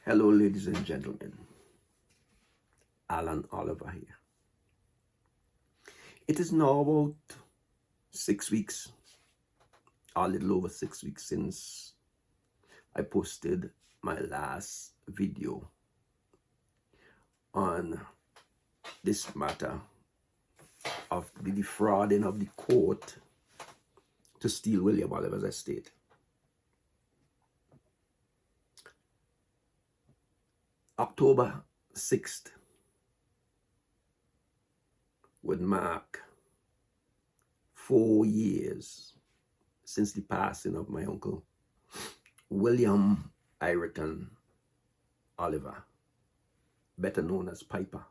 Hello, ladies and gentlemen. Alan Oliver here. It is now about 6 weeks, or a little over 6 weeks, since I posted my last video on this matter of the defrauding of the court to steal William Oliver's estate. October 6th would mark 4 years since the passing of my uncle, William Ireton Oliver, better known as Piper.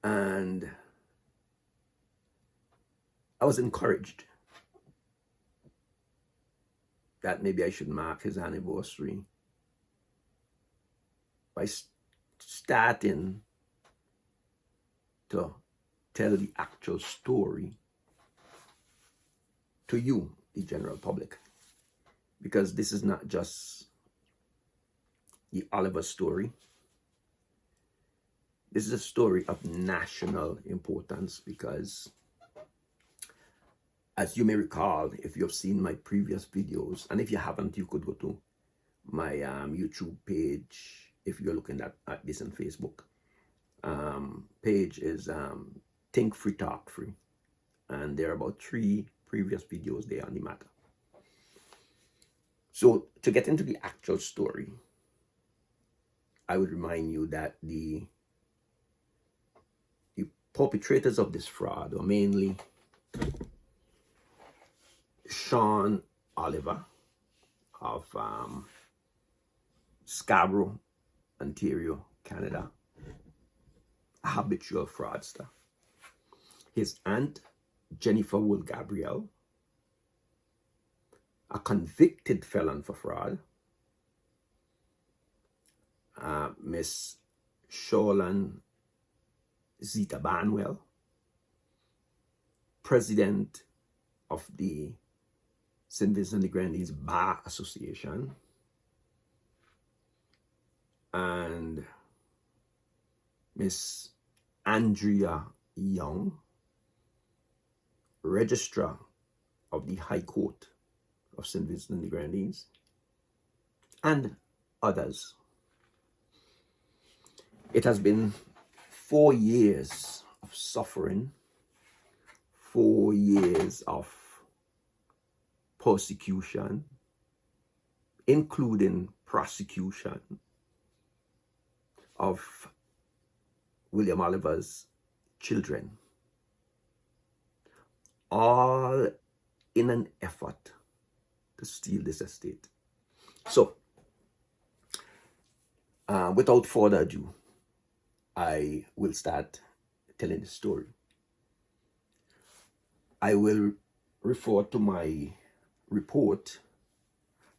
And I was encouraged that maybe I should mark his anniversary by starting to tell the actual story to you, the general public, because this is not just the Oliver story. This is a story of national importance because, as you may recall, if you've seen my previous videos, and if you haven't, you could go to my YouTube page. If you're looking at this on Facebook, page is Think Free Talk Free, and there are about 3 previous videos there on the matter. So to get into the actual story, I would remind you that the perpetrators of this fraud were mainly Sean Oliver of Scarborough, Ontario, Canada, a habitual fraudster. His aunt, Jennifer Wool Gabriel, a convicted felon for fraud. Miss Sholan Zita Barnwell, president of the St. Vincent de Grenadines Bar Association, and Miss Andrea Young, registrar of the High Court of St. Vincent de Grenadines, and others. It has been 4 years of suffering, 4 years of persecution, including prosecution of William Oliver's children, all in an effort to steal this estate. So, without further ado, I will start telling the story. I will refer to my report,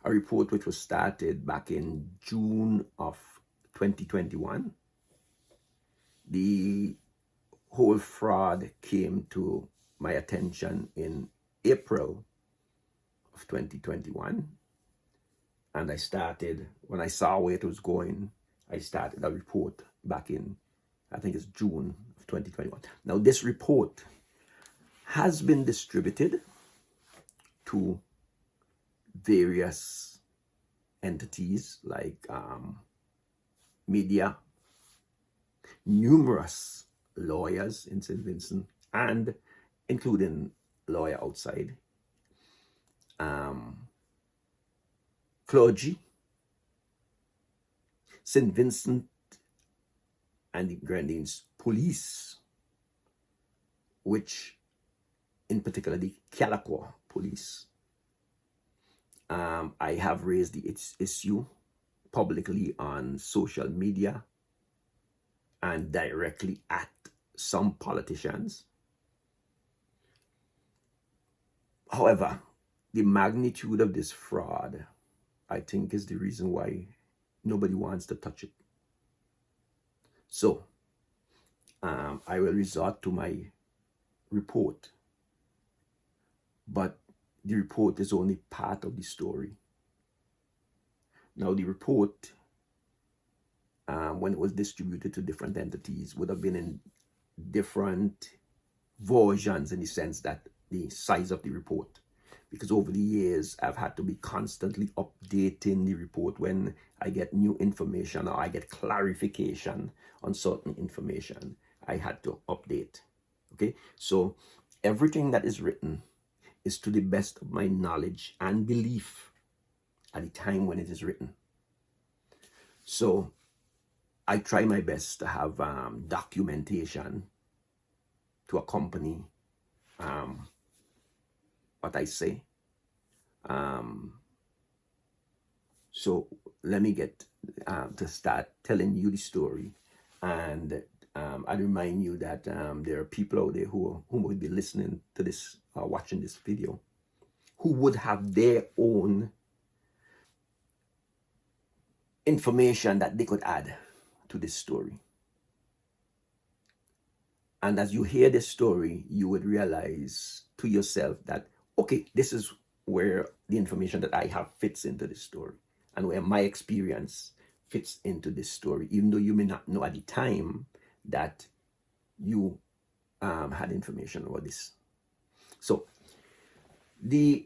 a report which was started back in June of 2021. The whole fraud came to my attention in April of 2021. And I started, when I saw where it was going, I started a report back in, I think it's June of 2021. Now, this report has been distributed to various entities like media, numerous lawyers in St. Vincent, and including lawyer outside, clergy, St. Vincent and the Grenadines police, which in particular the Calico police. I have raised the issue publicly on social media and directly at some politicians. However, the magnitude of this fraud, I think, is the reason why nobody wants to touch it. So, I will resort to my report, but the report is only part of the story. Now, the report, when it was distributed to different entities, would have been in different versions, in the sense that the size of the report, because over the years I've had to be constantly updating the report when I get new information or I get clarification on certain information. I had to update. Okay, so everything that is written is to the best of my knowledge and belief at the time when it is written. So I try my best to have documentation to accompany what I say. So let me get to start telling you the story. And I remind you that there are people out there who would be listening to this, watching this video, who would have their own information that they could add to this story. And as you hear this story, you would realize to yourself that, okay, this is where the information that I have fits into this story, and where my experience fits into this story, even though you may not know at the time that you had information about this. So the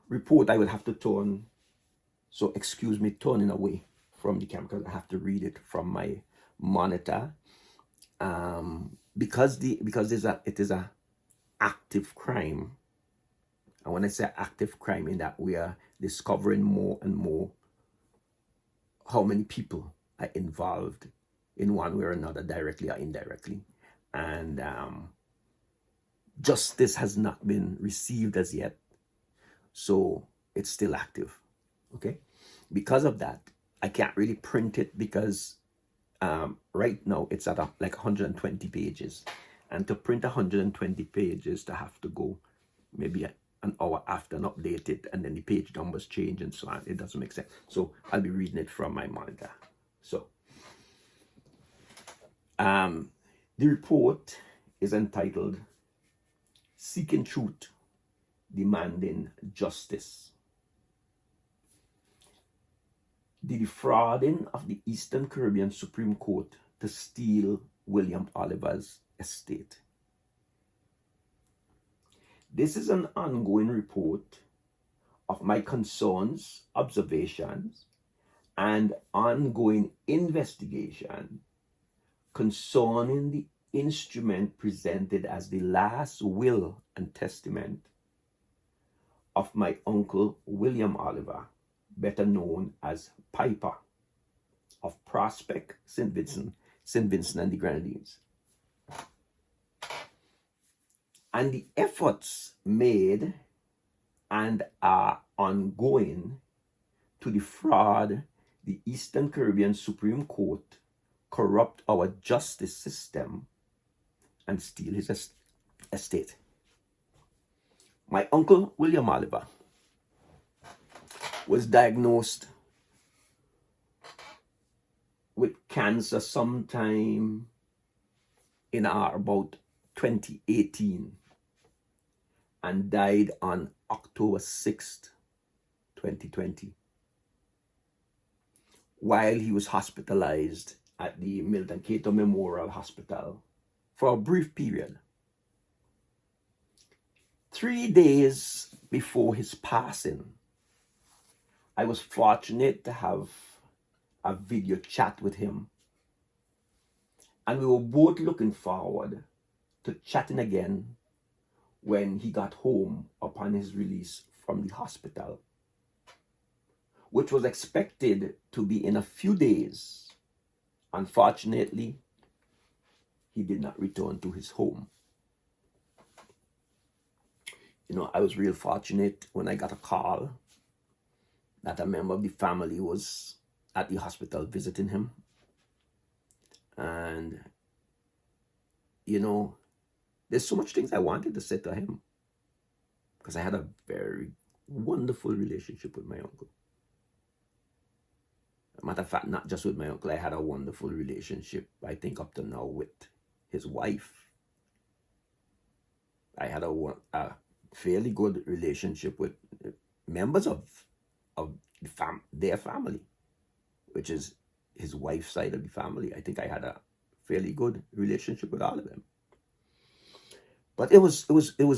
report, I will have to turn, so excuse me turning away from the camera, because I have to read it from my monitor, because it is a active crime. And when I say active crime, in that we are discovering more and more how many people are involved in one way or another, directly or indirectly. And justice has not been received as yet. So it's still active. Okay? Because of that, I can't really print it, because right now it's at like 120 pages. And to print 120 pages, to have to go maybe an hour after and update it, and then the page numbers change and so on. It doesn't make sense. So I'll be reading it from my monitor. So the report is entitled Seeking Truth, Demanding Justice. The defrauding of the Eastern Caribbean Supreme Court to steal William Oliver's estate. This is an ongoing report of my concerns, observations, and ongoing investigation concerning the instrument presented as the last will and testament of my uncle William Oliver, better known as Piper, of Prospect, St. Vincent and the Grenadines, and the efforts made and are ongoing to defraud the Eastern Caribbean Supreme Court, corrupt our justice system, and steal his estate. My uncle William Oliver was diagnosed with cancer sometime in about 2018, and died on October 6th, 2020, while he was hospitalized at the Milton Cato Memorial Hospital for a brief period. 3 days before his passing, I was fortunate to have a video chat with him, and we were both looking forward to chatting again when he got home upon his release from the hospital, which was expected to be in a few days. Unfortunately, he did not return to his home. I was real fortunate when I got a call that a member of the family was at the hospital visiting him. And, there's so much things I wanted to say to him, because I had a very wonderful relationship with my uncle. As a matter of fact, not just with my uncle, I had a wonderful relationship, I think, up to now with his wife. I had a fairly good relationship with members of of their family, which is his wife's side of the family. I think I had a fairly good relationship with all of them. But it was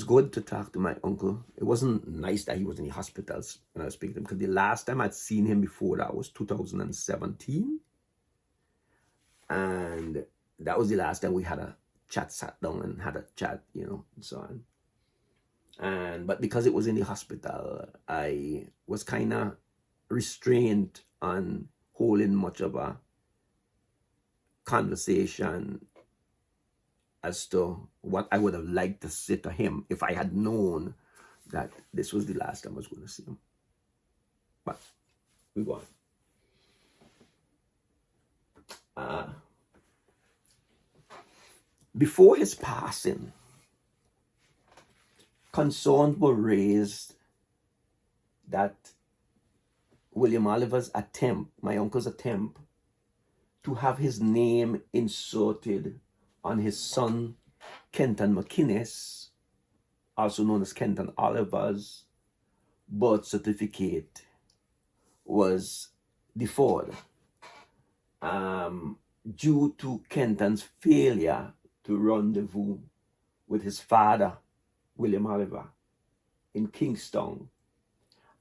good to talk to my uncle. It wasn't nice that he was in the hospitals when I was speaking to him, because the last time I'd seen him before that was 2017. And that was the last time we had a chat, sat down and had a chat, and so on. But because it was in the hospital, I was kind of restrained on holding much of a conversation as to what I would have liked to say to him if I had known that this was the last time I was going to see him. But we go on. Before his passing, concerns were raised that William Oliver's attempt, my uncle's attempt, to have his name inserted on his son Kenton McInnes, also known as Kenton Oliver's birth certificate, was deferred due to Kenton's failure to rendezvous with his father, William Oliver, in Kingston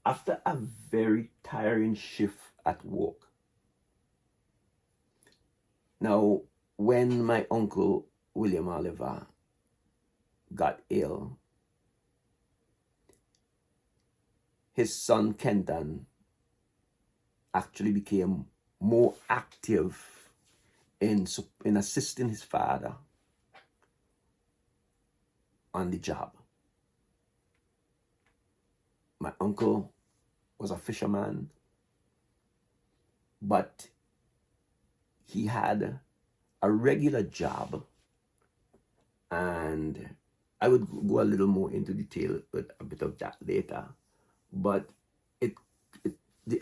after a very tiring shift at work. Now, when my uncle William Oliver got ill, his son Kenton actually became more active in assisting his father on the job. My uncle was a fisherman, but he had a regular job, and I would go a little more into detail with a bit of that later. But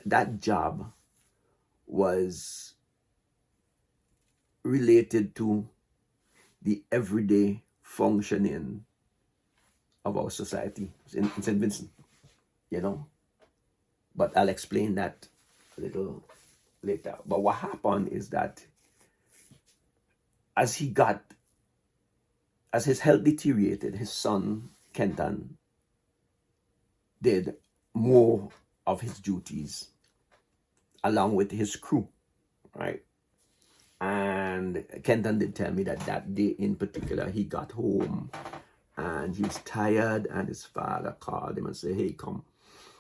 that job was related to the everyday functioning of our society in St. Vincent, But I'll explain that a little later. But what happened is that as his health deteriorated, his son, Kenton, did more of his duties along with his crew, right? And Kenton did tell me that day in particular, he got home and he was tired, and his father called him and said, "Hey, come,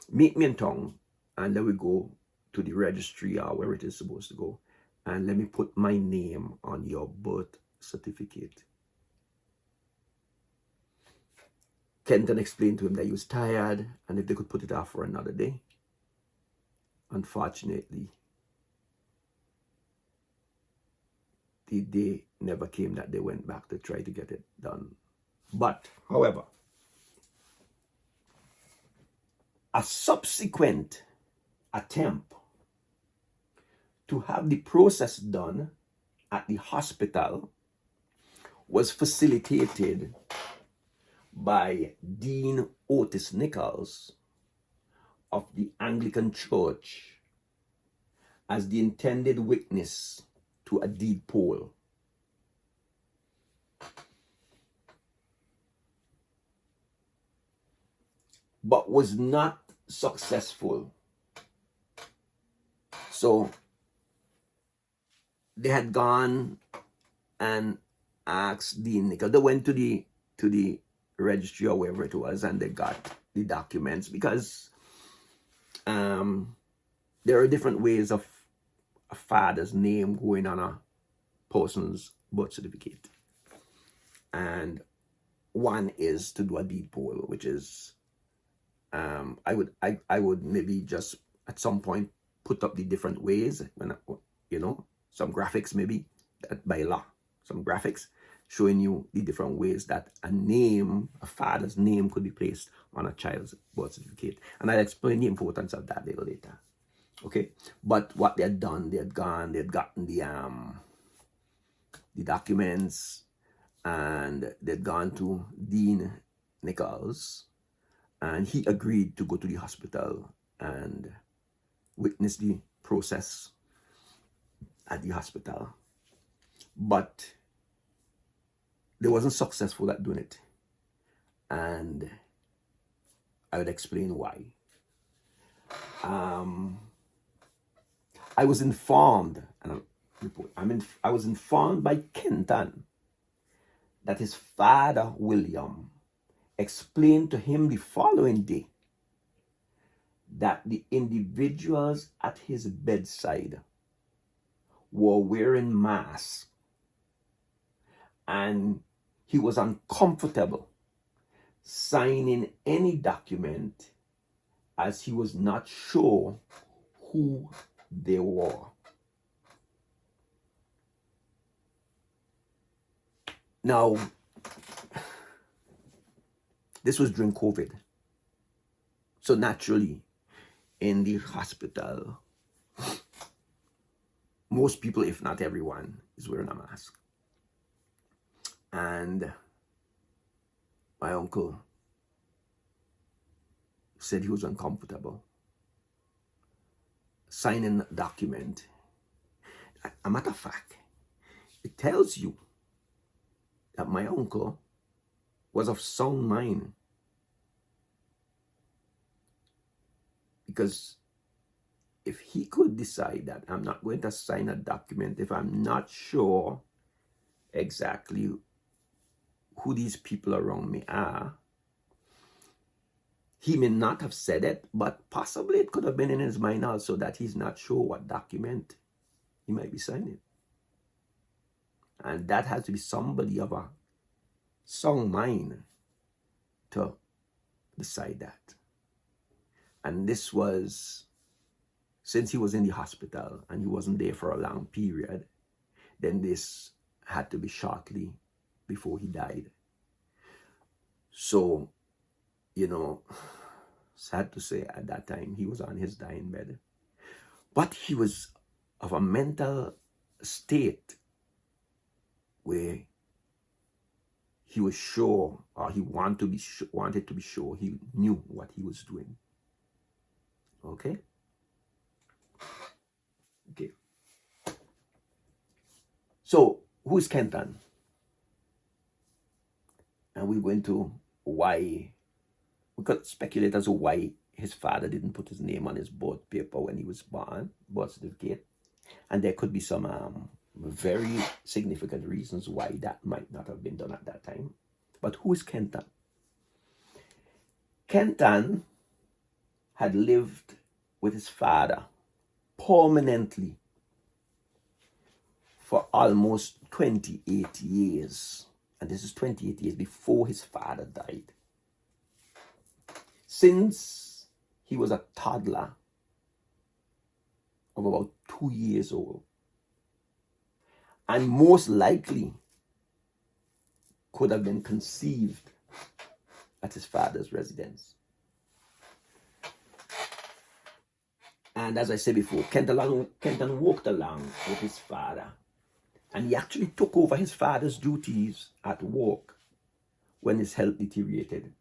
meet me in town, and then we go to the registry or where it is supposed to go, and let me put my name on your birth certificate." Kenton explained to him that he was tired and if they could put it off for another day. Unfortunately, the day never came that they went back to try to get it done. But, however, a subsequent attempt to have the process done at the hospital was facilitated by Dean Otis Nichols of the Anglican Church as the intended witness to a deed poll. But was not successful. So they had gone and asked Dean Nichols. They went to the registry or wherever it was, and they got the documents, because there are different ways of a father's name going on a person's birth certificate. And one is to do a deed poll, which is I would maybe just at some point put up the different ways, when some graphics, maybe by law, some graphics showing you the different ways that a father's name could be placed on a child's birth certificate. And I'll explain the importance of that a little later. Okay, but what they had done, they had gotten the documents, and they'd gone to Dean Nichols, and he agreed to go to the hospital and witness the process at the hospital, but they wasn't successful at doing it, and I would explain why. I was informed, and I was informed by Kenton that his father, William, explained to him the following day that the individuals at his bedside were wearing masks, and he was uncomfortable signing any document as he was not sure who they were. Now, this was during COVID. So naturally, in the hospital, most people, if not everyone, is wearing a mask. And my uncle said he was uncomfortable signing a document. A matter of fact, it tells you that my uncle was of sound mind, because if he could decide that I'm not going to sign a document if I'm not sure exactly who these people around me are, he may not have said it, but possibly it could have been in his mind also that he's not sure what document he might be signing. And that has to be somebody of a sound mind to decide that. And this was, since he was in the hospital and he wasn't there for a long period, then this had to be shortly before he died. So, sad to say, at that time, he was on his dying bed. But he was of a mental state where he was sure, or he wanted to be sure he knew what he was doing. Okay? Okay. So, who is Kenton? And we went to why, we could speculate as to why his father didn't put his name on his birth paper when he was born, birth certificate. And there could be some very significant reasons why that might not have been done at that time. But who is Kenton? Kenton had lived with his father permanently for almost 28 years. And this is 28 years before his father died. Since he was a toddler of about 2 years old, and most likely could have been conceived at his father's residence. And as I said before, Kenton walked along with his father, and he actually took over his father's duties at work when his health deteriorated.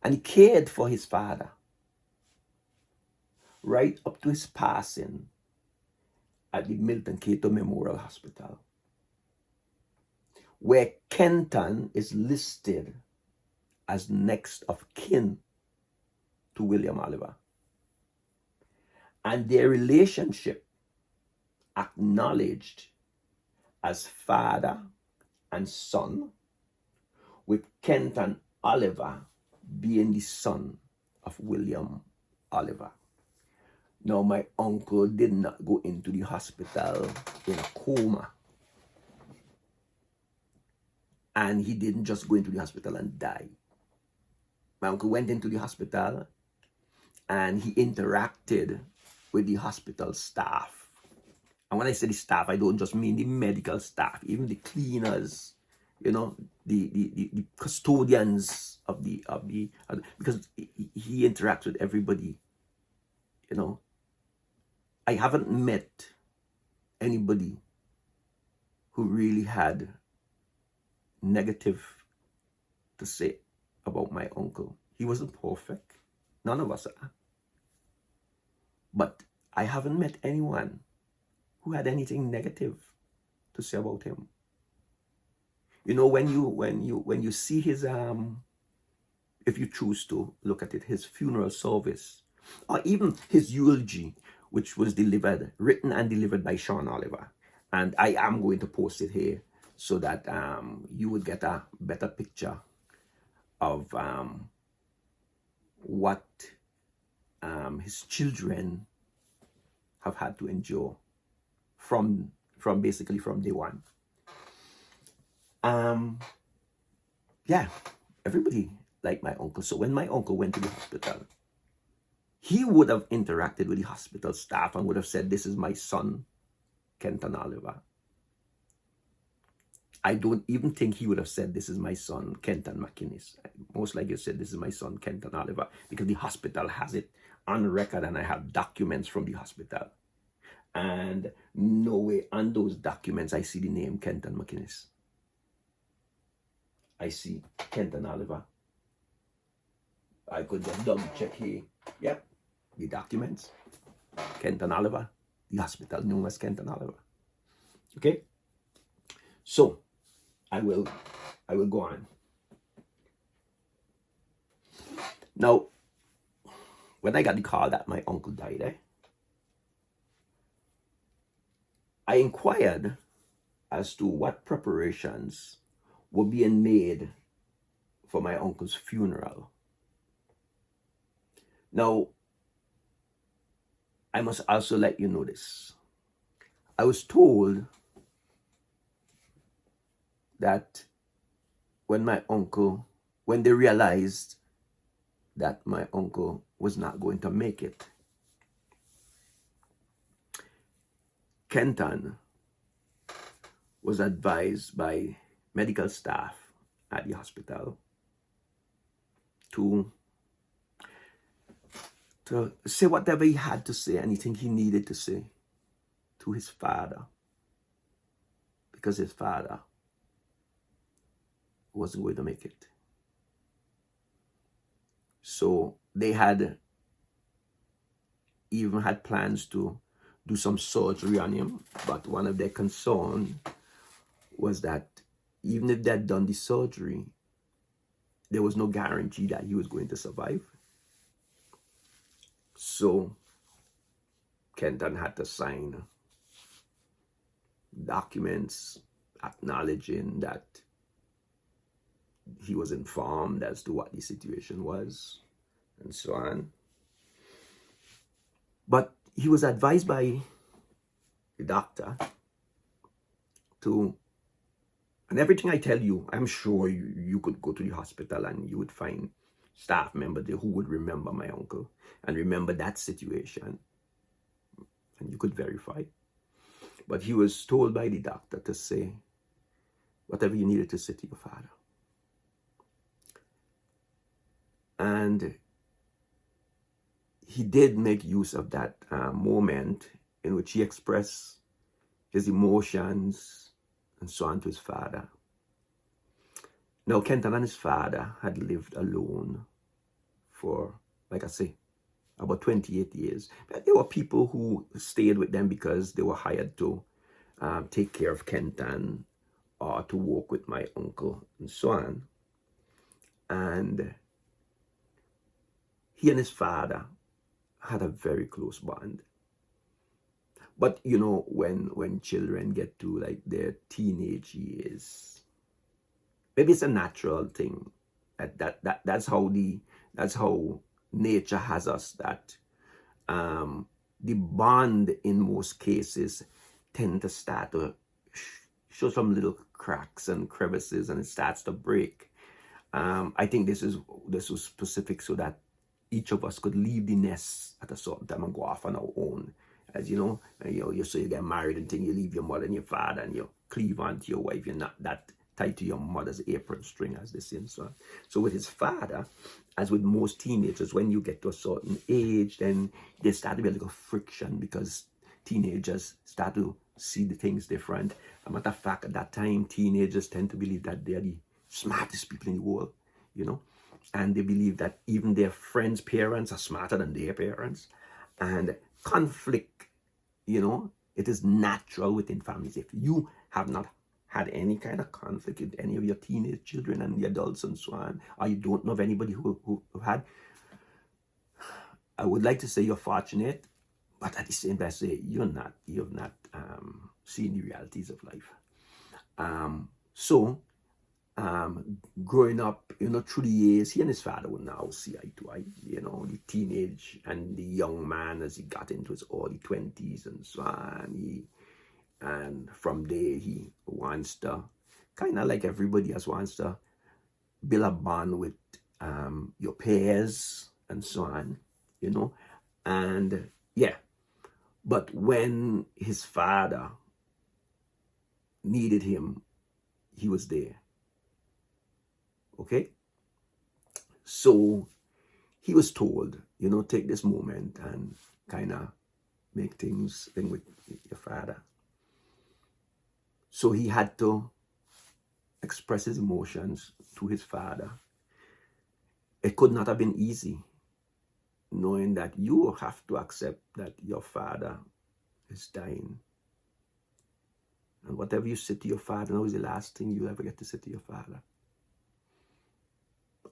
And he cared for his father right up to his passing at the Milton Cato Memorial Hospital, where Kenton is listed as next of kin to William Oliver. And their relationship acknowledged as father and son, with Kenton Oliver being the son of William Oliver. Now, my uncle did not go into the hospital in a coma. And he didn't just go into the hospital and die. My uncle went into the hospital and he interacted with the hospital staff. And when I say the staff, I don't just mean the medical staff, even the cleaners, the custodians of the because he interacts with everybody. I haven't met anybody who really had negative to say about my uncle. He wasn't perfect. None of us are. But I haven't met anyone who had anything negative to say about him. You know, when you see his if you choose to look at it, his funeral service, or even his eulogy, which was written and delivered by Sean Oliver. And I am going to post it here so that you would get a better picture of what his children have had to endure from basically from day one. Yeah, everybody liked my uncle. So when my uncle went to the hospital, he would have interacted with the hospital staff and would have said, "This is my son, Kenton Oliver." I don't even think he would have said, "This is my son, Kenton McInnes." Most likely said, "This is my son, Kenton Oliver," because the hospital has it on record and I have documents from the hospital. And nowhere on those documents I see the name Kenton McInnes. I see Kenton Oliver. I could just double check here. Yep, the documents. Kenton Oliver, the hospital known as Kenton Oliver. Okay, so I will go on. Now, when I got the call that my uncle died, I inquired as to what preparations were being made for my uncle's funeral. Now, I must also let you know this. I was told that when they realized that my uncle was not going to make it, Kenton was advised by medical staff at the hospital to say whatever he had to say, anything he needed to say to his father, because his father wasn't going to make it. So they even had plans to do some surgery on him, but one of their concerns was that even if they had done the surgery, there was no guarantee that he was going to survive. So Kenton had to sign documents acknowledging that he was informed as to what the situation was and so on. But he was advised by the doctor to, and everything I tell you, I'm sure you could go to the hospital and you would find staff members there who would remember my uncle and remember that situation, and you could verify. But he was told by the doctor to say whatever you needed to say to your father. And he did make use of that moment in which he expressed his emotions and so on to his father. Now, Kenton and his father had lived alone for, like I say, about 28 years. But there were people who stayed with them because they were hired to take care of Kenton or to work with my uncle and so on. And he and his father had a very close bond. But you know, when children get to like their teenage years, maybe it's a natural thing. That's how nature has us, that the bond in most cases tend to start to show some little cracks and crevices, and it starts to break. I think this was specific so that each of us could leave the nest at a certain time and go off on our own. As you know, so you get married and you leave your mother and your father and you cleave on to your wife. You're not that tied to your mother's apron string, as they say, and so on. So with his father, as with most teenagers, when you get to a certain age, then there start to be a little friction because teenagers start to see the things different. As a matter of fact, at that time, teenagers tend to believe that they're the smartest people in the world, you know, and they believe that even their friends' parents are smarter than their parents. And conflict, it is natural within families. If you have not had any kind of conflict with any of your teenage children and the adults and so on, or you don't know of anybody who had, I would like to say you're fortunate, but at the same time, I say you have not seen the realities of life. So growing up, through the years, he and his father would now see eye to eye, the teenage and the young man as he got into his early 20s and so on. And from there, he wants to, kind of like everybody else, wants to build a bond with your peers and so on, And yeah, but when his father needed him, he was there. Okay? So he was told, take this moment and kind of make things with your father. So he had to express his emotions to his father. It could not have been easy, knowing that you have to accept that your father is dying. And whatever you say to your father now is the last thing you ever get to say to your father.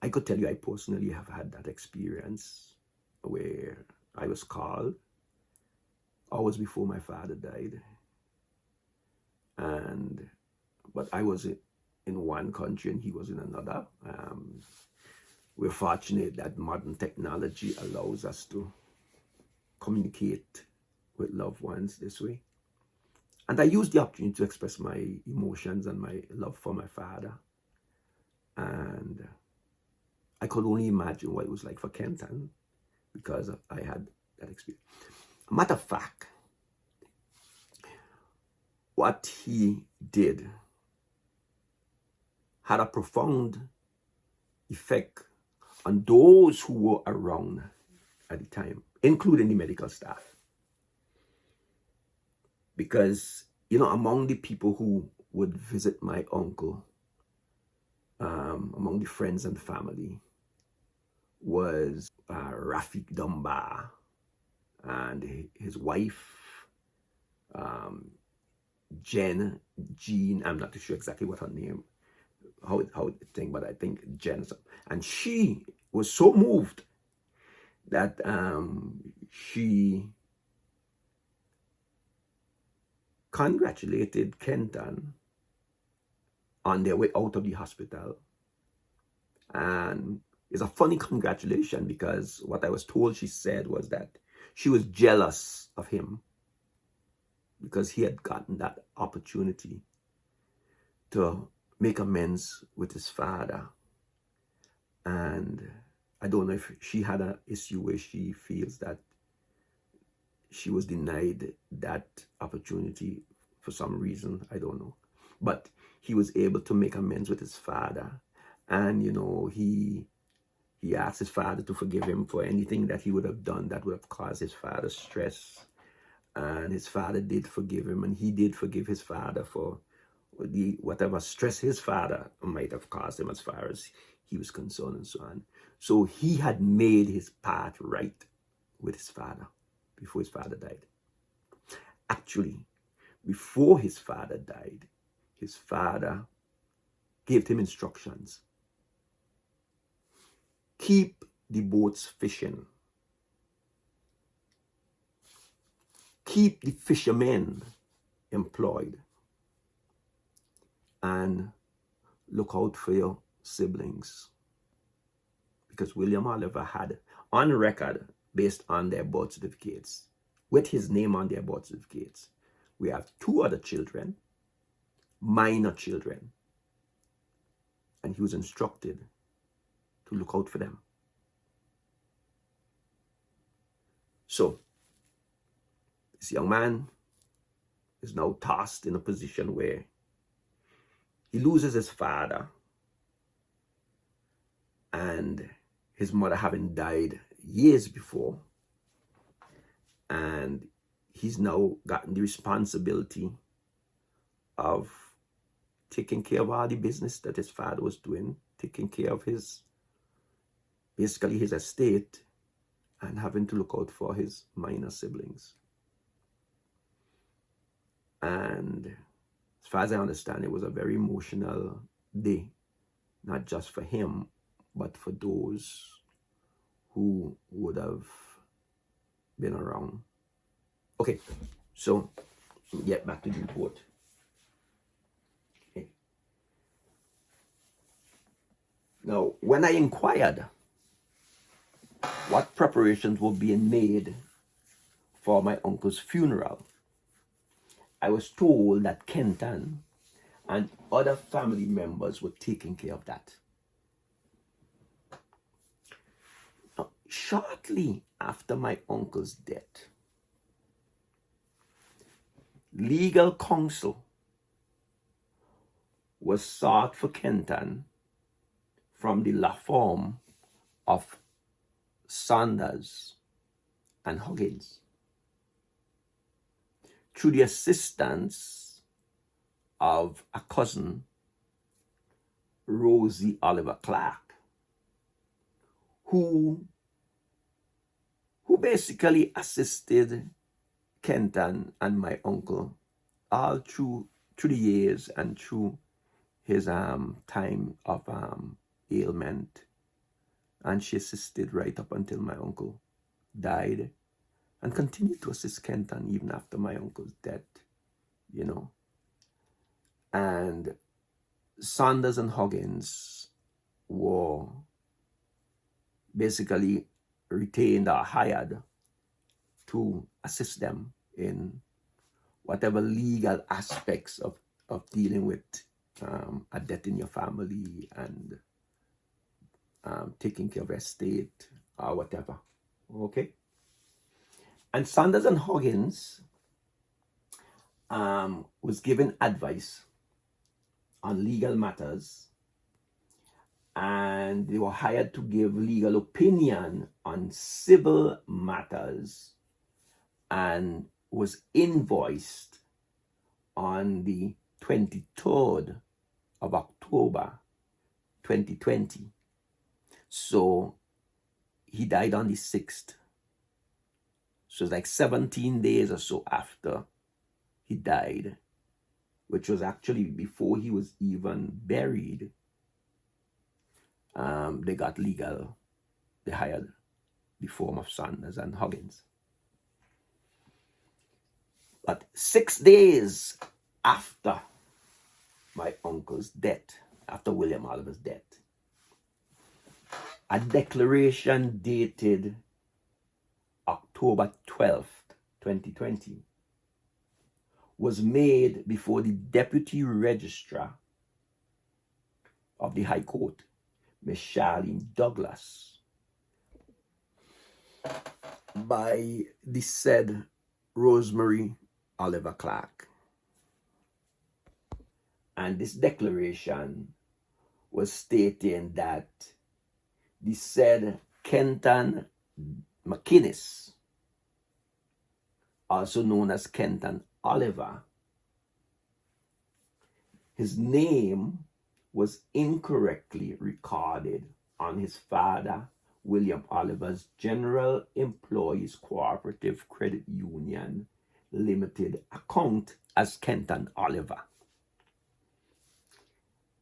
I could tell you I personally have had that experience where I was called hours before my father died. But I was in one country and he was in another. We're fortunate that modern technology allows us to communicate with loved ones this way. And I used the opportunity to express my emotions and my love for my father. And I could only imagine what it was like for Kenton because I had that experience. Matter of fact, what he did had a profound effect on those who were around at the time, including the medical staff. Because, among the people who would visit my uncle, among the friends and family, was Rafik Dunbar and his wife, Jean, I'm not too sure exactly what her name, how it thing, but I think Jen. And she was so moved that she congratulated Kenton on their way out of the hospital. And it's a funny congratulation because what I was told she said was that she was jealous of him because he had gotten that opportunity to make amends with his father. And I don't know if she had an issue where she feels that she was denied that opportunity for some reason. I don't know. But he was able to make amends with his father. And, he asked his father to forgive him for anything that he would have done that would have caused his father stress. And his father did forgive him, and he did forgive his father for whatever stress his father might have caused him as far as he was concerned and so on. So he had made his path right with his father before his father died. Actually, before his father died, his father gave him instructions. Keep the boats fishing. Keep the fishermen employed. And look out for your siblings. Because William Oliver had on record, based on their birth certificates, with his name on their birth certificates, we have 2 other children, minor children. And he was instructed to look out for them. So, this young man is now tossed in a position where he loses his father, and his mother having died years before, and he's now gotten the responsibility of taking care of all the business that his father was doing, taking care of basically his estate, and having to look out for his minor siblings. And as far as I understand, it was a very emotional day, not just for him, but for those who would have been around. Okay, so get back to the report. Okay. Now, when I inquired what preparations were being made for my uncle's funeral, I was told that Kenton and other family members were taking care of that. Now, shortly after my uncle's death, legal counsel was sought for Kenton from the law firm of Saunders and Huggins, through the assistance of a cousin, Rosie Oliver Clark, who basically assisted Kenton and my uncle all through the years and through his time of ailment. And she assisted right up until my uncle died, and continued to assist Kenton even after my uncle's death, you know. And Saunders and Huggins were basically retained or hired to assist them in whatever legal aspects of dealing with a death in your family and taking care of estate or whatever. Okay? And Saunders and Huggins was given advice on legal matters, and they were hired to give legal opinion on civil matters, and was invoiced on the 23rd of October 2020. So he died on the 6th. So it's like 17 days or so after he died, which was actually before he was even buried. They got legal. They hired the firm of Saunders and Huggins. But 6 days after my uncle's death, after William Oliver's death, a declaration dated October 12th, 2020, was made before the Deputy Registrar of the High Court, Ms. Charlene Douglas, by the said Rosemary Oliver Clark. And this declaration was stating that the said Kenton McInnes, also known as Kenton Oliver, his name was incorrectly recorded on his father, William Oliver's General Employees Cooperative Credit Union Limited account as Kenton Oliver.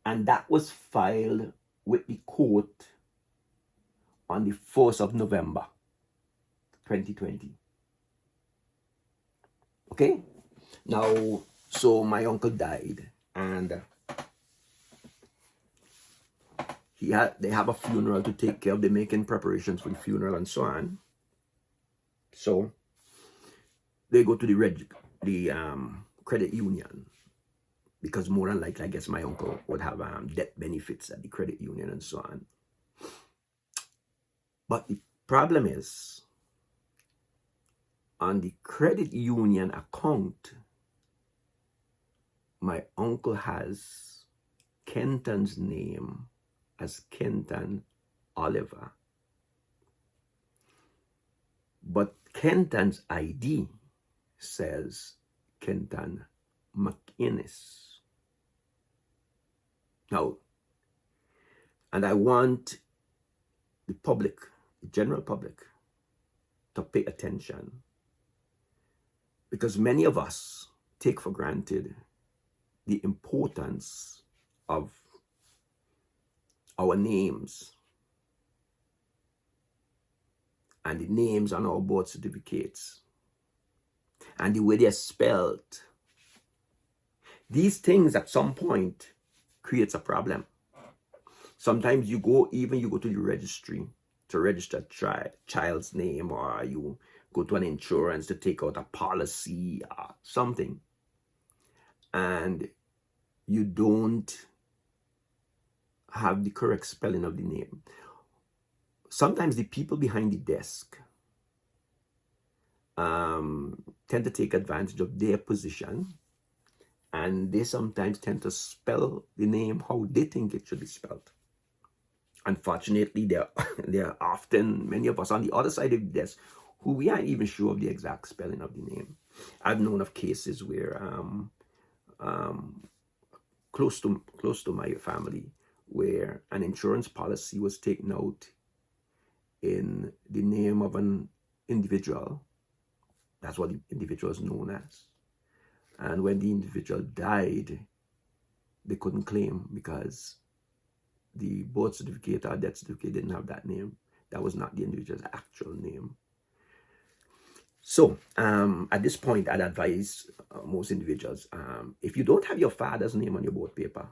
And that was filed with the court on the 1st of November 2020. Okay? Now, so my uncle died, and they have a funeral to take care of. They're making preparations for the funeral and so on. So they go to the credit union, because more than likely, I guess my uncle would have death benefits at the credit union and so on. But the problem is, on the credit union account, my uncle has Kenton's name as Kenton Oliver. But Kenton's ID says Kenton McInnes. Now, and I want the public, the general public, to pay attention, because many of us take for granted the importance of our names and the names on our birth certificates and the way they're spelled. These things at some point creates a problem. Sometimes you go to the registry to register a child's name, or you go to an insurance to take out a policy or something, and you don't have the correct spelling of the name. Sometimes the people behind the desk tend to take advantage of their position, and they sometimes tend to spell the name how they think it should be spelled. Unfortunately, there are often many of us on the other side of the desk who we aren't even sure of the exact spelling of the name. I've known of cases where close to my family, where an insurance policy was taken out in the name of an individual. That's what the individual is known as. And when the individual died, they couldn't claim because the birth certificate or death certificate didn't have that name. That was not the individual's actual name. So at this point, I'd advise most individuals, if you don't have your father's name on your birth paper,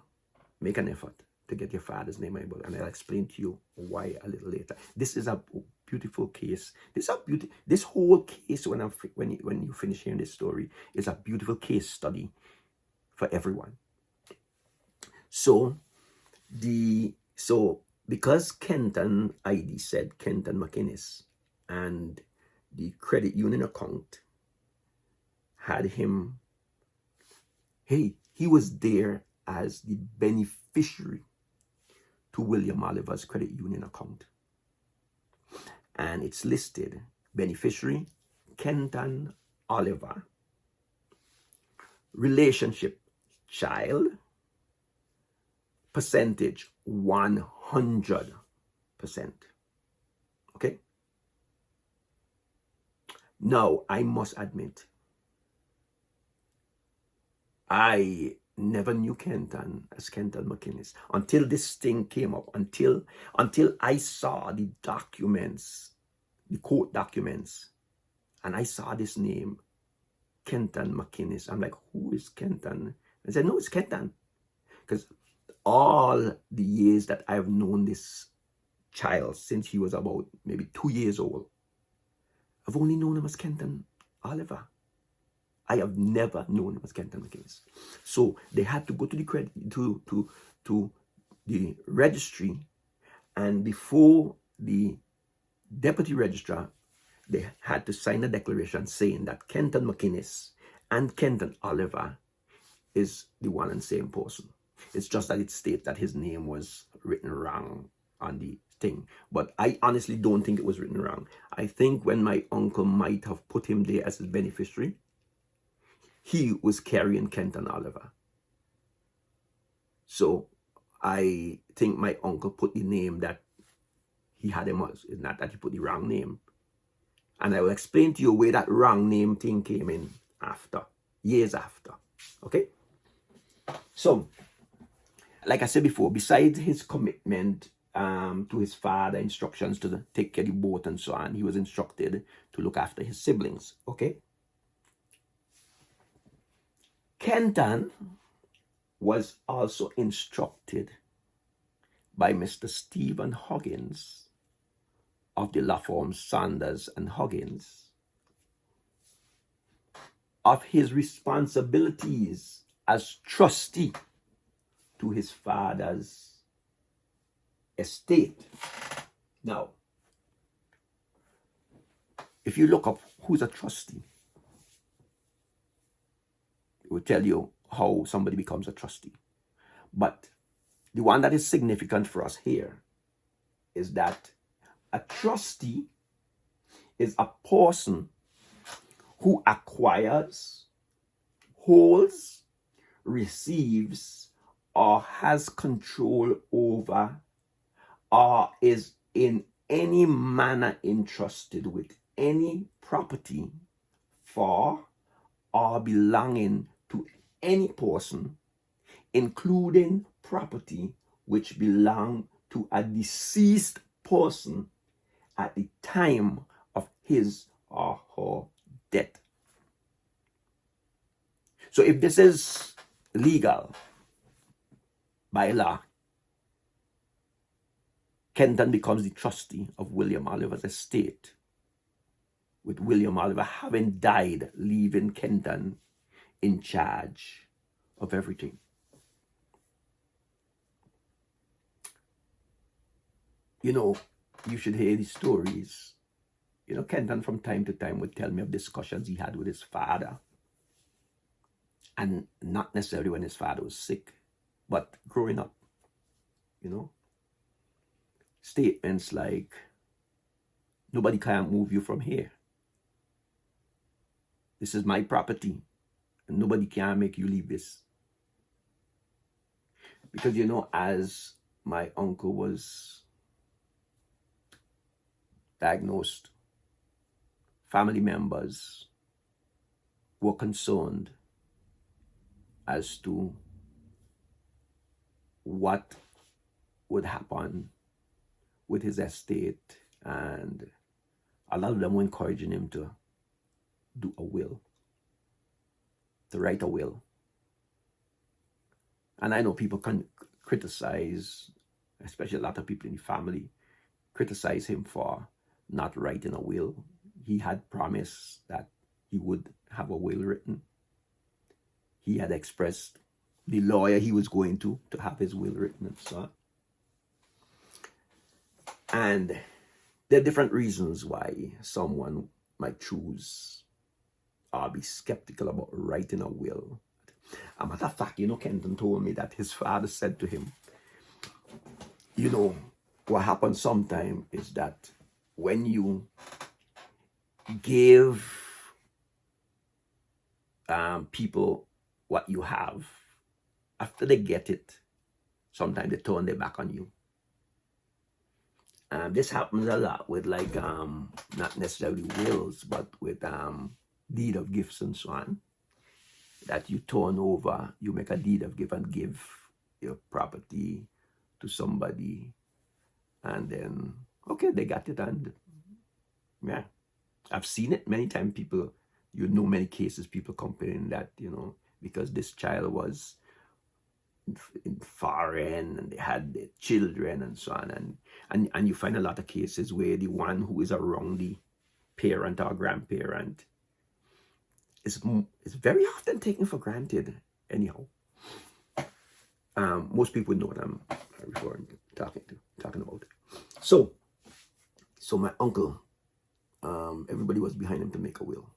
make an effort to get your father's name on your birth, and I'll explain to you why a little later. This is a beautiful case. This whole case, when you finish hearing this story, is a beautiful case study for everyone. So because Kenton ID said Kenton McInnes, and the credit union account had him, he was there as the beneficiary to William Oliver's credit union account. And it's listed, beneficiary, Kenton Oliver, relationship, child, percentage, 100%. Okay? Now, I must admit, I never knew Kenton as Kenton McInnes until this thing came up, until I saw the documents, the court documents, and I saw this name, Kenton McInnes. I'm like, who is Kenton? I said, no, it's Kenton. Because all the years that I've known this child, since he was about maybe 2 years old, I've only known him as Kenton Oliver. I have never known him as Kenton McInnes. So they had to go to the registry, and before the deputy registrar, they had to sign a declaration saying that Kenton McInnes and Kenton Oliver is the one and same person. It's just that it states that his name was written wrong on the thing. But I honestly don't think it was written wrong. I think when my uncle might have put him there as his beneficiary, he was carrying Kenton Oliver. So I think my uncle put the name that he had him as, not that he put the wrong name. And I will explain to you where that wrong name thing came in after, years after. Okay? So, like I said before, besides his commitment to his father, instructions to take care of the boat and so on, he was instructed to look after his siblings. Okay? Kenton was also instructed by Mr. Stephen Huggins of the law firm Sanders and Huggins of his responsibilities as trustee to his father's estate. Now, if you look up who's a trustee, it will tell you how somebody becomes a trustee. But the one that is significant for us here is that a trustee is a person who acquires, holds, receives, or has control over, or is in any manner entrusted with any property for or belonging to any person, including property which belong to a deceased person at the time of his or her death. So if this is legal by law, Kenton becomes the trustee of William Oliver's estate, with William Oliver having died, leaving Kenton in charge of everything. You know, you should hear these stories. You know, Kenton from time to time would tell me of discussions he had with his father. And not necessarily when his father was sick, but growing up, you know. Statements like, nobody can move you from here. This is my property, and nobody can make you leave this. Because, you know, as my uncle was diagnosed, family members were concerned as to what would happen with his estate, and a lot of them were encouraging him to do a will, to write a will. And I know people can criticize, especially a lot of people in the family, criticize him for not writing a will. He had promised that he would have a will written. He had expressed the lawyer he was going to have his will written and so on. And there are different reasons why someone might choose or be skeptical about writing a will. As a matter of fact, you know, Kenton told me that his father said to him, you know, what happens sometimes is that when you give people what you have, after they get it, sometimes they turn their back on you. This happens a lot with, like, not necessarily wills, but with deed of gifts and so on, that you turn over, you make a deed of gift and give your property to somebody, and then, okay, they got it, and yeah, I've seen it many times. People, you know, many cases, people complaining that, you know, because this child was in foreign and they had their children and so on, and you find a lot of cases where the one who is around the parent or grandparent is very often taken for granted. Anyhow, most people know what I'm referring to, talking about. So my uncle, everybody was behind him to make a will.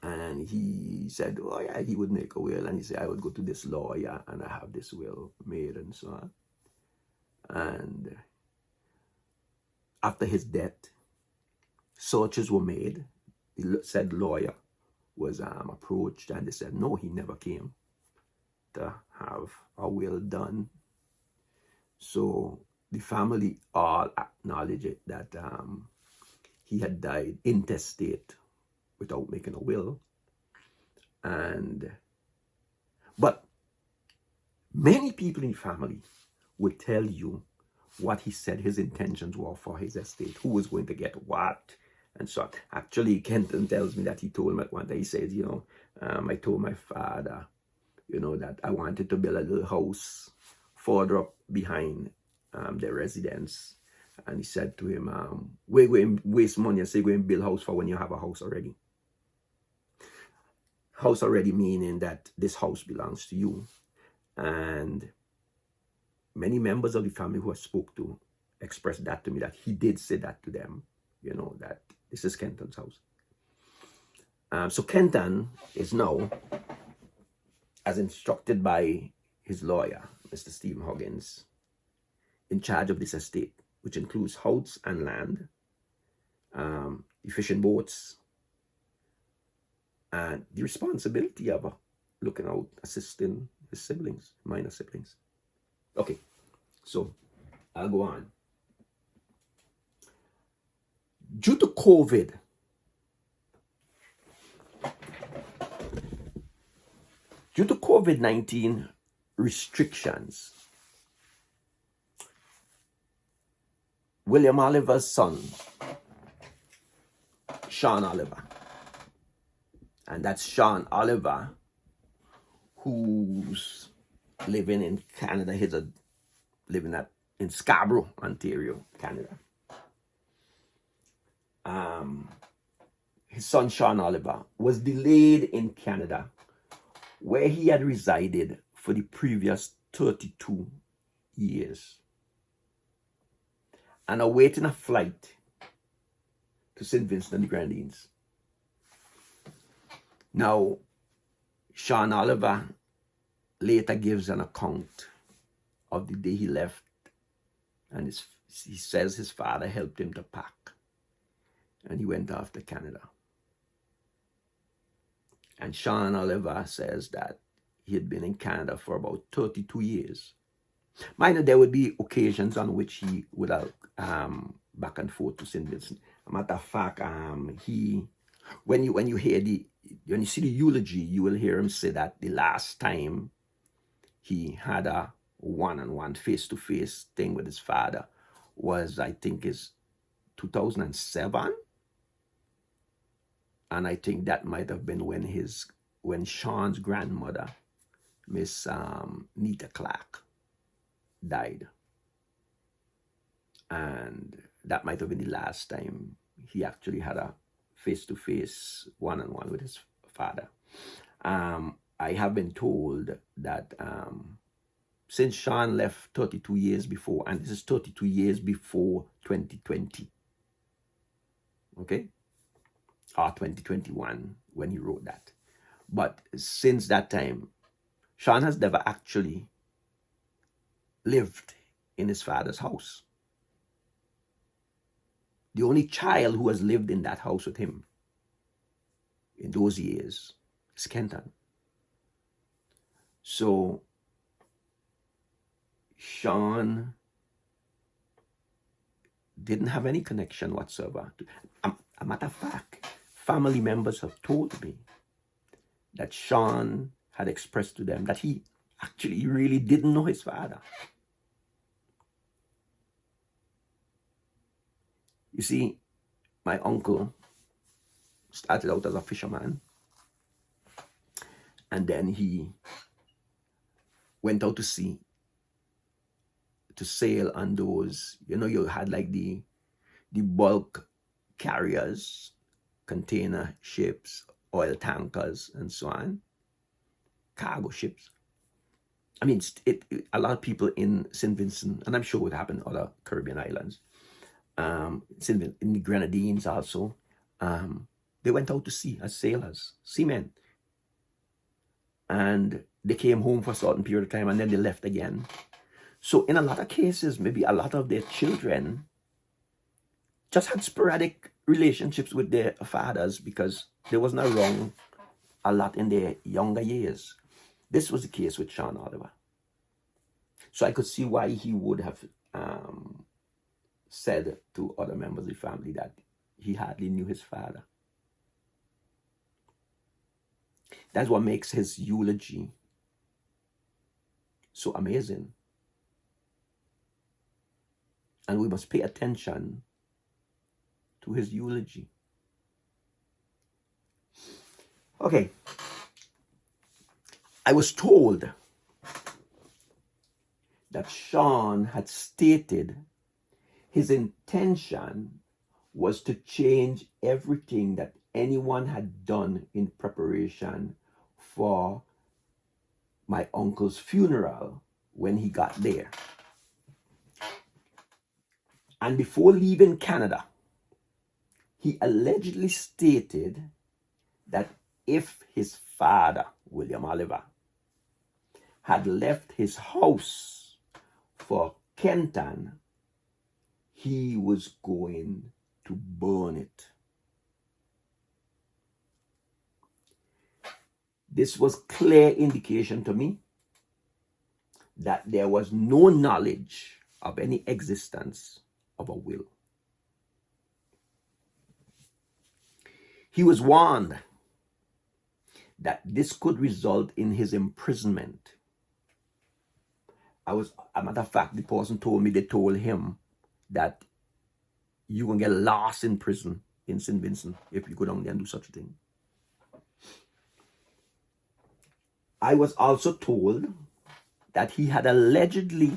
And he said, oh yeah, he would make a will. And he said, I would go to this lawyer and I have this will made and so on. And after his death, searches were made. The said lawyer was approached, and they said, no, he never came to have a will done. So the family all acknowledged it, that he had died intestate without making a will. But many people in the family would tell you what he said his intentions were for his estate, who was going to get what, and so on. Actually, Kenton tells me that he told me one day, he says, you know, I told my father, you know, that I wanted to build a little house further up behind their residence. And he said to him, we're going to waste money and say, go and build a house for when you have a house already. House already meaning that this house belongs to you. And many members of the family who I spoke to expressed that to me, that he did say that to them, you know, that this is Kenton's house. So Kenton is now, as instructed by his lawyer, Mr. Stephen Huggins, in charge of this estate, which includes house and land, the fishing boats, and the responsibility of looking out, assisting his siblings, minor siblings. Okay, so I'll go on. Due to COVID, due to COVID-19 restrictions, William Oliver's son, Sean Oliver, and that's Sean Oliver, who's living in Canada. He's living in Scarborough, Ontario, Canada. His son Sean Oliver was delayed in Canada, where he had resided for the previous 32 years, and awaiting a flight to St. Vincent and the Grenadines. Now, Sean Oliver later gives an account of the day he left, and he says his father helped him to pack, and he went off to Canada. And Sean Oliver says that he had been in Canada for about 32 years. Mind you, there would be occasions on which he would have back and forth to St. Vincent. As a matter of fact, when you see the eulogy, you will hear him say that the last time he had a one-on-one, face-to-face thing with his father was, I think, is 2007. And I think that might have been when Sean's grandmother, Miss Nita Clark, died. And that might have been the last time he actually had a face-to-face, one-on-one with his father. I have been told that since Sean left 32 years before, and this is 32 years before 2020, okay? Or 2021, when he wrote that. But since that time, Sean has never actually lived in his father's house. The only child who has lived in that house with him in those years is Kenton. So Sean didn't have any connection whatsoever. A matter of fact, family members have told me that Sean had expressed to them that he actually really didn't know his father. You see, my uncle started out as a fisherman, and then he went out to sea to sail on those, you had like the bulk carriers, container ships, oil tankers, and so on, cargo ships. I mean, a lot of people in St. Vincent, and I'm sure it would happen in other Caribbean islands, in the Grenadines also, they went out to sea as sailors, seamen. And they came home for a certain period of time, and then they left again. So in a lot of cases, maybe a lot of their children just had sporadic relationships with their fathers because they wasn't around a lot in their younger years. This was the case with Sean Oliver. So I could see why he would have said to other members of the family that he hardly knew his father. That's what makes his eulogy so amazing. And we must pay attention to his eulogy. Okay. I was told that Sean had stated his intention was to change everything that anyone had done in preparation for my uncle's funeral when he got there. And before leaving Canada, he allegedly stated that if his father, William Oliver, had left his house for Kenton, he was going to burn it. This was clear indication to me that there was no knowledge of any existence of a will. He was warned that this could result in his imprisonment. As a matter of fact, the person told me, they told him that you gonna get lost in prison in St. Vincent if you go down there and do such a thing. I was also told that he had allegedly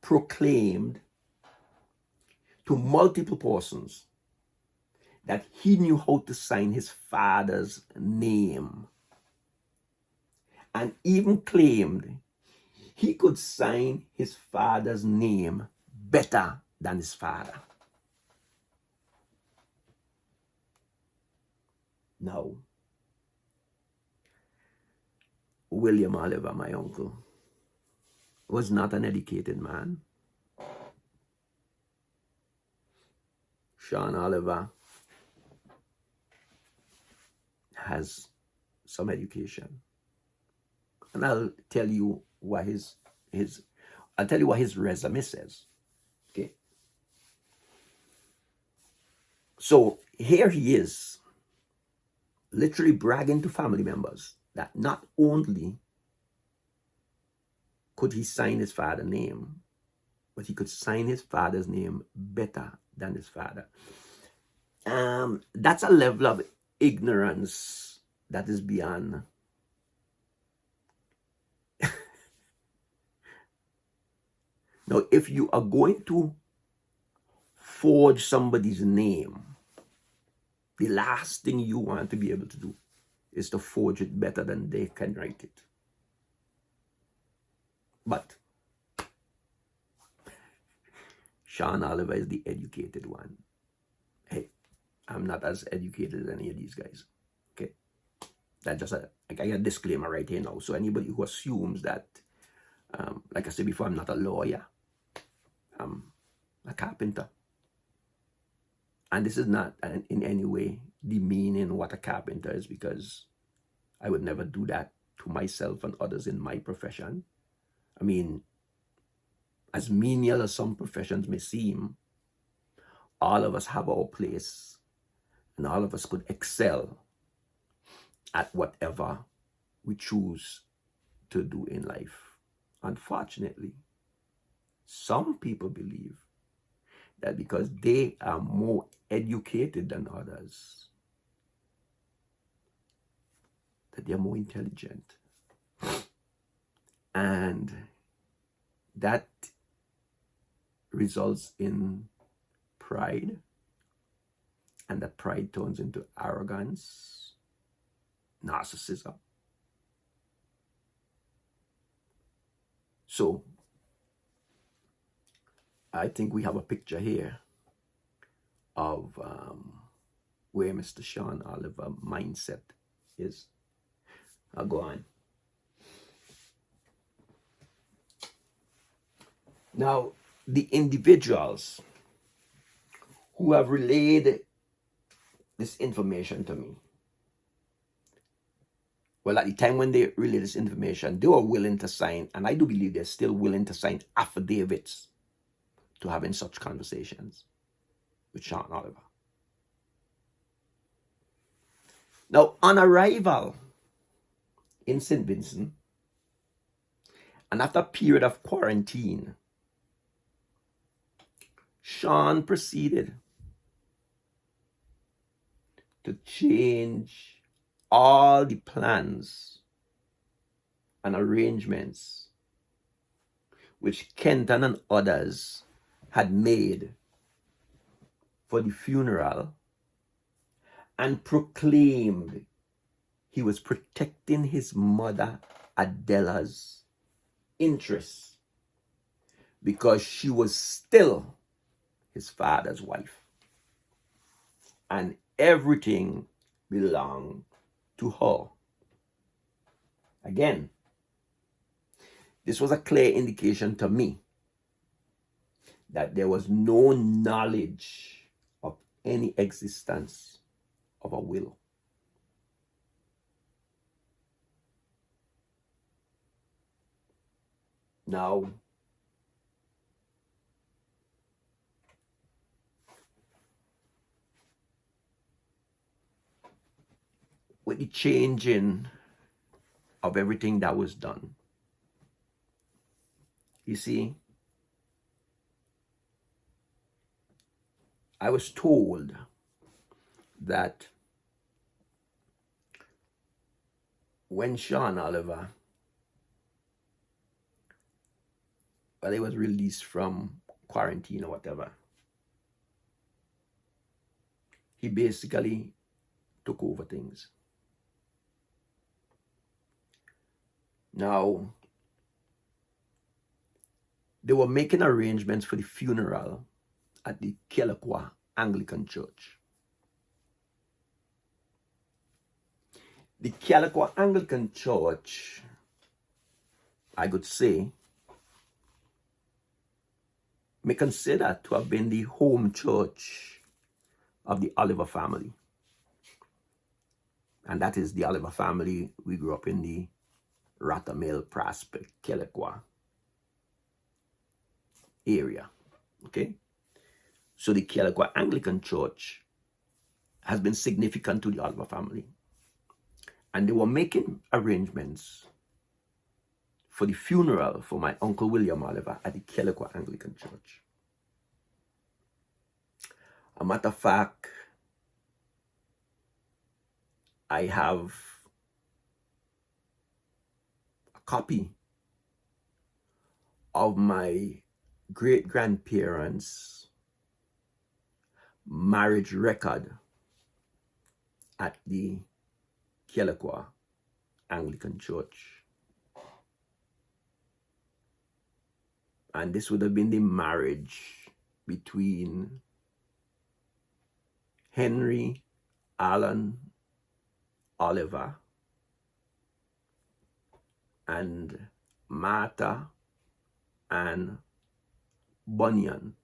proclaimed to multiple persons that he knew how to sign his father's name, and even claimed he could sign his father's name better than his father. Now, William Oliver, my uncle, was not an educated man. Sean Oliver has some education, and I'll tell you what his resume says. Okay, so here he is, literally bragging to family members that not only could he sign his father's name, but he could sign his father's name better than his father. That's a level of ignorance that is beyond. Now, if you are going to forge somebody's name, the last thing you want to be able to do is to forge it better than they can write it. But Sean Oliver is the educated one. Hey, I'm not as educated as any of these guys. Okay, that's just I got a disclaimer right here now. So anybody who assumes that, like I said before, I'm not a lawyer, I'm a carpenter, and this is not in any way demeaning what a carpenter is, because I would never do that to myself and others in my profession. I mean, as menial as some professions may seem, all of us have our place, and all of us could excel at whatever we choose to do in life. Unfortunately, some people believe that because they are more educated than others, that they're more intelligent. And that results in pride, and that pride turns into arrogance, narcissism. So I think we have a picture here of where Mr. Sean Oliver mindset is. I'll go on. Now, the individuals who have relayed this information to me, well, at the time when they relayed this information, they were willing to sign, and I do believe they're still willing to sign affidavits to having such conversations with Sean Oliver. Now, on arrival in St. Vincent, and after a period of quarantine, Sean proceeded to change all the plans and arrangements which Kenton and others had made for the funeral, and proclaimed he was protecting his mother Adela's interests because she was still his father's wife, and everything belonged to her. Again, this was a clear indication to me that there was no knowledge of any existence of a will. Now, with the changing of everything that was done, you see, I was told that when Sean Oliver, well, he was released from quarantine or whatever, he basically took over things. Now, they were making arrangements for the funeral at the Kelekwa Anglican Church. The Kelekwa Anglican Church, I could say, may consider to have been the home church of the Oliver family. And that is the Oliver family. We grew up in the Ratamel, Prospect, Kelekwa area. Okay? So the Kelekwa Anglican Church has been significant to the Oliver family. And they were making arrangements for the funeral for my Uncle William Oliver at the Kelekwa Anglican Church. A matter of fact, I have a copy of my great-grandparents' marriage record at the Kelekwa Anglican Church. And this would have been the marriage between Henry Allen Oliver and Martha Ann Bunyan.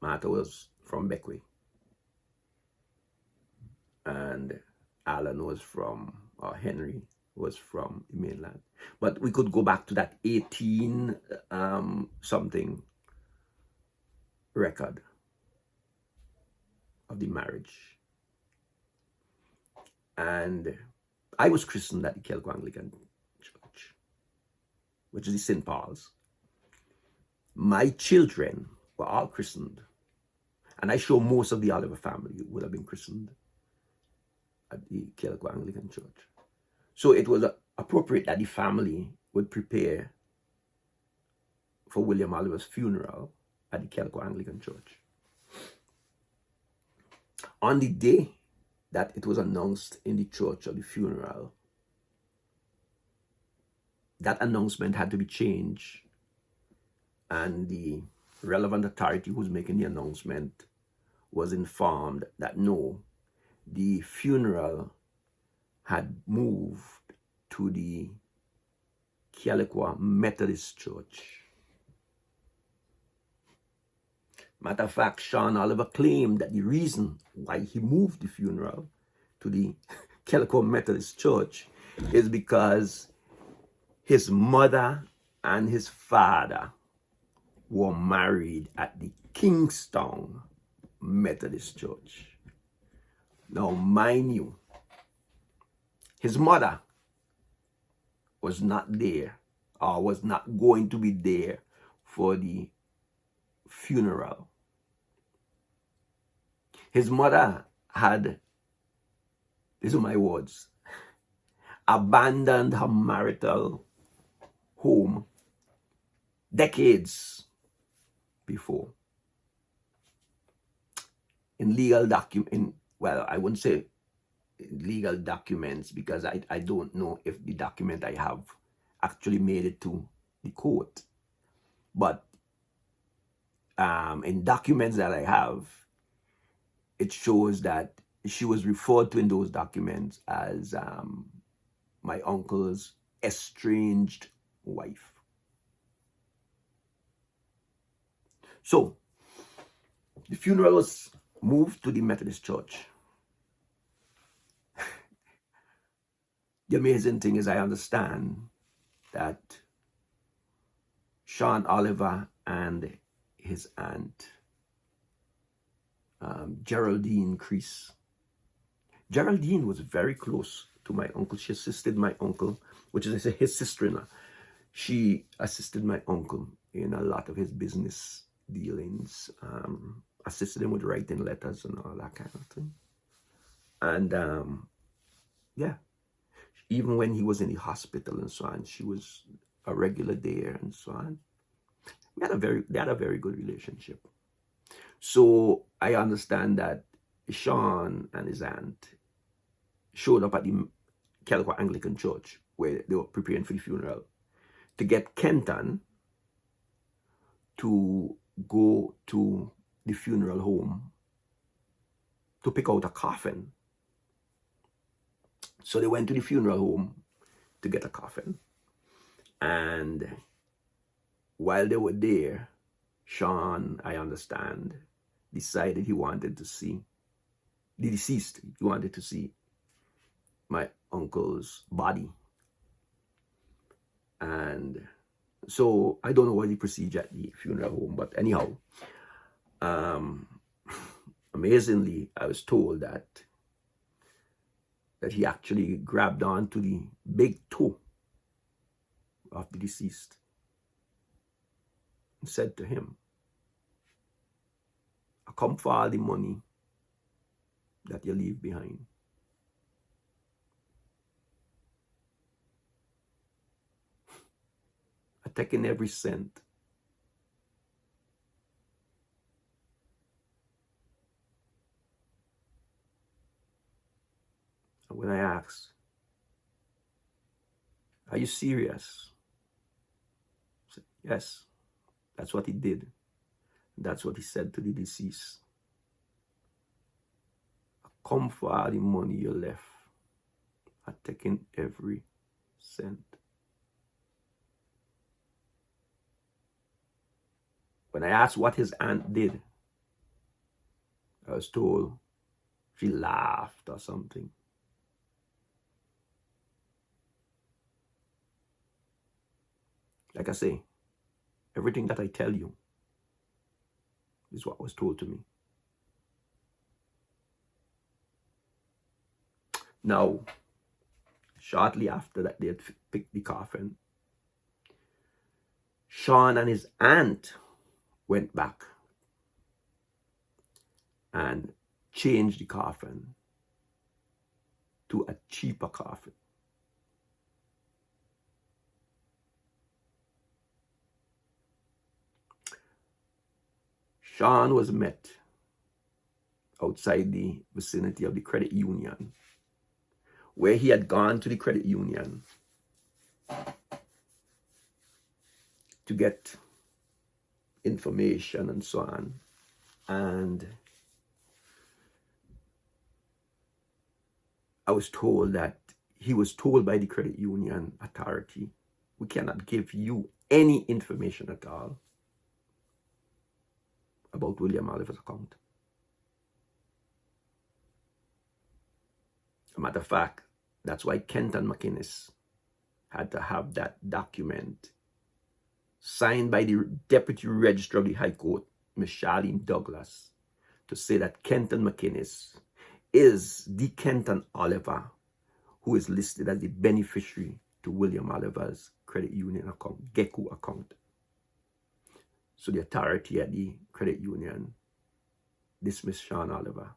Martha was from Beckwith, and Alan was from, or Henry was from the mainland. But we could go back to that 18 something record of the marriage. And I was christened at the Kelekwa Anglican Church, which is the St. Paul's. My children were all christened. And I show most of the Oliver family would have been christened at the Kelekwa Anglican Church. So it was appropriate that the family would prepare for William Oliver's funeral at the Kelekwa Anglican Church. On the day that it was announced in the church of the funeral, that announcement had to be changed, and the relevant authority who's making the announcement was informed that no, the funeral had moved to the Kelekwa Methodist Church. Matter of fact, Sean Oliver claimed that the reason why he moved the funeral to the Kelekwa Methodist Church is because his mother and his father were married at the Kingstown Methodist Church. Now, mind you, his mother was not there, or was not going to be there for the funeral. His mother had, these are my words, abandoned her marital home decades before. In legal well, I wouldn't say legal documents, because I don't know if the document I have actually made it to the court. But in documents that I have, it shows that she was referred to in those documents as my uncle's estranged wife. So, the funeral was moved to the Methodist Church. The amazing thing is, I understand that Sean Oliver and his aunt, Geraldine Crease, Geraldine was very close to my uncle. She assisted my uncle, which is his sister-in-law. She assisted my uncle in a lot of his business dealings, assisted him with writing letters and all that kind of thing. And yeah, even when he was in the hospital and so on, she was a regular there and so on. They had a very good relationship. So I understand that Sean and his aunt showed up at the Calico Anglican Church where they were preparing for the funeral to get Kenton to go to the funeral home to pick out a coffin. So they went to the funeral home to get a coffin. And while they were there, Sean, I understand, decided he wanted to see the deceased. He wanted to see my uncle's body. And so I don't know what he procedure at the funeral home, but anyhow, amazingly, I was told that he actually grabbed onto the big toe of the deceased and said to him, "I come for all the money that you leave behind." I taken every cent. And when I asked, "Are you serious?" I said, "Yes, that's what he did. That's what he said to the deceased. I come for all the money you left. I taken every cent." When I asked what his aunt did, I was told she laughed or something. Like I say, everything that I tell you is what was told to me. Now, shortly after that, they had picked the coffin. Sean and his aunt went back and changed the coffin to a cheaper coffin. Sean was met outside the vicinity of the credit union, where he had gone to the credit union to get information and so on. And I was told that he was told by the credit union authority, "We cannot give you any information at all about William Oliver's account." As a matter of fact, that's why Kenton McInnes had to have that document signed by the Deputy Registrar of the High Court, Ms. Charlene Douglas, to say that Kenton McInnes is the Kenton Oliver who is listed as the beneficiary to William Oliver's credit union account, GECU account. So the authority at the credit union dismissed Sean Oliver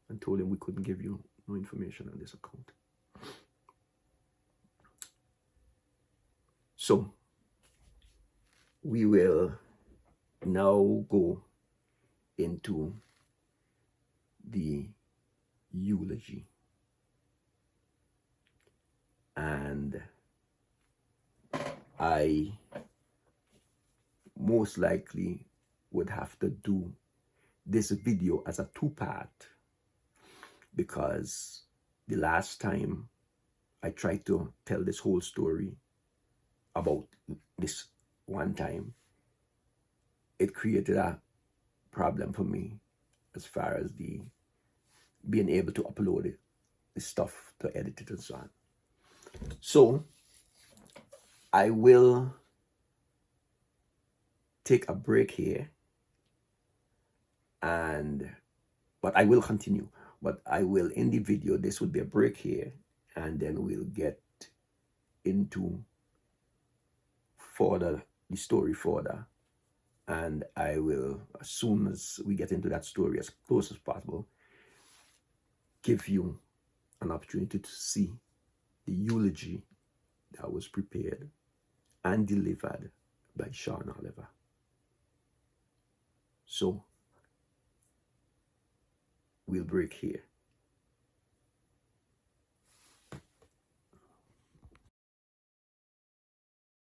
and told him we couldn't give you no information on this account. So we will now go into the eulogy. And I most likely would have to do this video as a two-part, because the last time I tried to tell this whole story about this one time, it created a problem for me as far as the being able to upload it, the stuff, to edit it and so on. So I will take a break here, but I will continue. But I will, in the video, this would be a break here, and then we'll get into further the story further. And I will, as soon as we get into that story, as close as possible, give you an opportunity to see the eulogy that was prepared and delivered by Sean Oliver. So we'll break here.